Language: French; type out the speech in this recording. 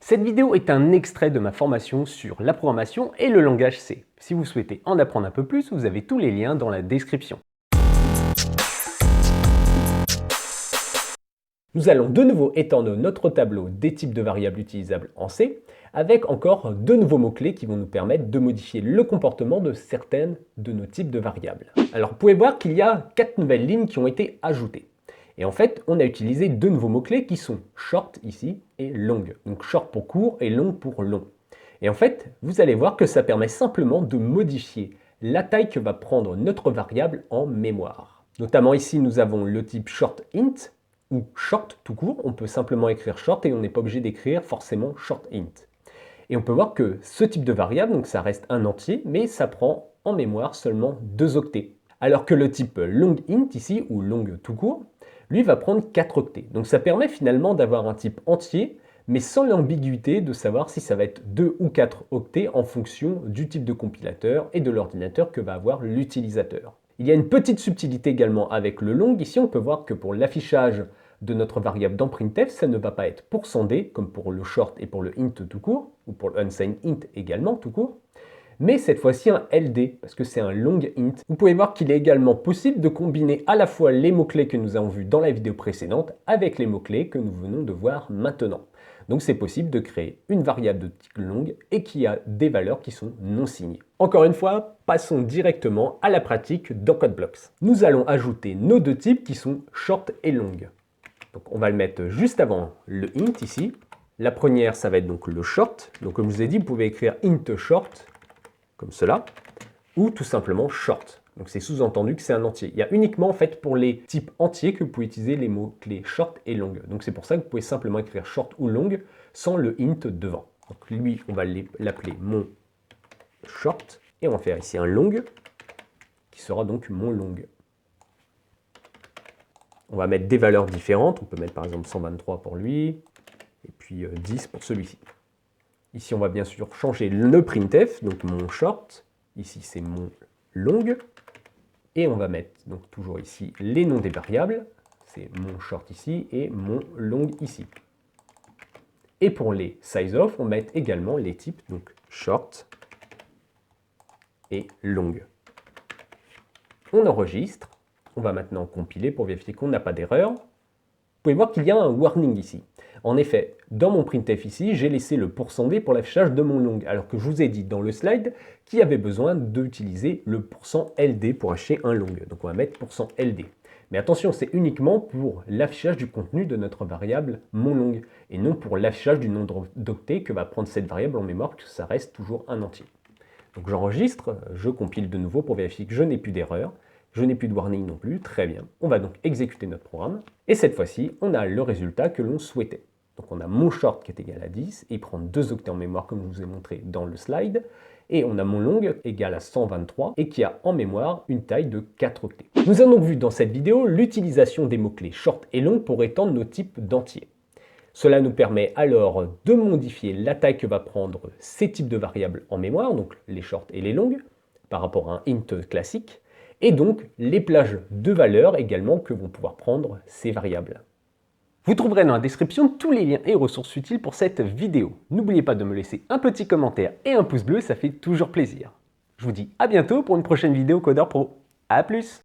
Cette vidéo est un extrait de ma formation sur la programmation et le langage C. Si vous souhaitez en apprendre un peu plus, vous avez tous les liens dans la description. Nous allons de nouveau étendre notre tableau des types de variables utilisables en C, avec encore deux nouveaux mots-clés qui vont nous permettre de modifier le comportement de certaines de nos types de variables. Alors vous pouvez voir qu'il y a 4 nouvelles lignes qui ont été ajoutées. Et en fait, on a utilisé deux nouveaux mots-clés qui sont short ici et long. Donc short pour court et long pour long. Et en fait, vous allez voir que ça permet simplement de modifier la taille que va prendre notre variable en mémoire. Notamment ici, nous avons le type short int ou short tout court. On peut simplement écrire short et on n'est pas obligé d'écrire forcément short int. Et on peut voir que ce type de variable, donc ça reste un entier, mais ça prend en mémoire seulement 2 octets. Alors que le type long int ici, ou long tout court, lui va prendre 4 octets. Donc ça permet finalement d'avoir un type entier, mais sans l'ambiguïté de savoir si ça va être 2 ou 4 octets en fonction du type de compilateur et de l'ordinateur que va avoir l'utilisateur. Il y a une petite subtilité également avec le long. Ici, on peut voir que pour l'affichage de notre variable dans printf, ça ne va pas être %d, comme pour le short et pour le int tout court, ou pour le unsigned int également tout court, mais cette fois-ci un LD, parce que c'est un long int. Vous pouvez voir qu'il est également possible de combiner à la fois les mots-clés que nous avons vus dans la vidéo précédente avec les mots-clés que nous venons de voir maintenant. Donc c'est possible de créer une variable de type long et qui a des valeurs qui sont non signées. Encore une fois, passons directement à la pratique dans CodeBlocks. Nous allons ajouter nos deux types qui sont short et long. Donc on va le mettre juste avant le int ici. La première, ça va être donc le short. Donc comme je vous ai dit, vous pouvez écrire int short comme cela, ou tout simplement short. Donc c'est sous-entendu que c'est un entier. Il y a uniquement en fait pour les types entiers que vous pouvez utiliser les mots-clés short et long. Donc c'est pour ça que vous pouvez simplement écrire short ou long sans le int devant. Donc lui, on va l'appeler mon short, et on va faire ici un long, qui sera donc mon long. On va mettre des valeurs différentes, on peut mettre par exemple 123 pour lui, et puis 10 pour celui-ci. Ici, on va bien sûr changer le printf, donc mon short, ici c'est mon long, et on va mettre donc toujours ici les noms des variables, c'est mon short ici et mon long ici. Et pour les sizeof, on va mettre également les types, donc short et long. On enregistre, on va maintenant compiler pour vérifier qu'on n'a pas d'erreur. Vous pouvez voir qu'il y a un warning ici. En effet, dans mon printf ici, j'ai laissé le %d pour l'affichage de mon long, alors que je vous ai dit dans le slide qu'il y avait besoin d'utiliser le %ld pour afficher un long. Donc on va mettre %ld. Mais attention, c'est uniquement pour l'affichage du contenu de notre variable mon long, et non pour l'affichage du nombre d'octets que va prendre cette variable en mémoire, que ça reste toujours un entier. Donc j'enregistre, je compile de nouveau pour vérifier que je n'ai plus d'erreur. Je n'ai plus de warning non plus, très bien. On va donc exécuter notre programme. Et cette fois-ci, on a le résultat que l'on souhaitait. Donc on a mon short qui est égal à 10, et il prend 2 octets en mémoire comme je vous ai montré dans le slide. Et on a mon long égal à 123, et qui a en mémoire une taille de 4 octets. Nous avons donc vu dans cette vidéo l'utilisation des mots-clés short et long pour étendre nos types d'entiers. Cela nous permet alors de modifier la taille que va prendre ces types de variables en mémoire, donc les short et les longs, par rapport à un int classique, et donc les plages de valeurs également que vont pouvoir prendre ces variables. Vous trouverez dans la description tous les liens et ressources utiles pour cette vidéo. N'oubliez pas de me laisser un petit commentaire et un pouce bleu, ça fait toujours plaisir. Je vous dis à bientôt pour une prochaine vidéo Codeur Pro. A plus!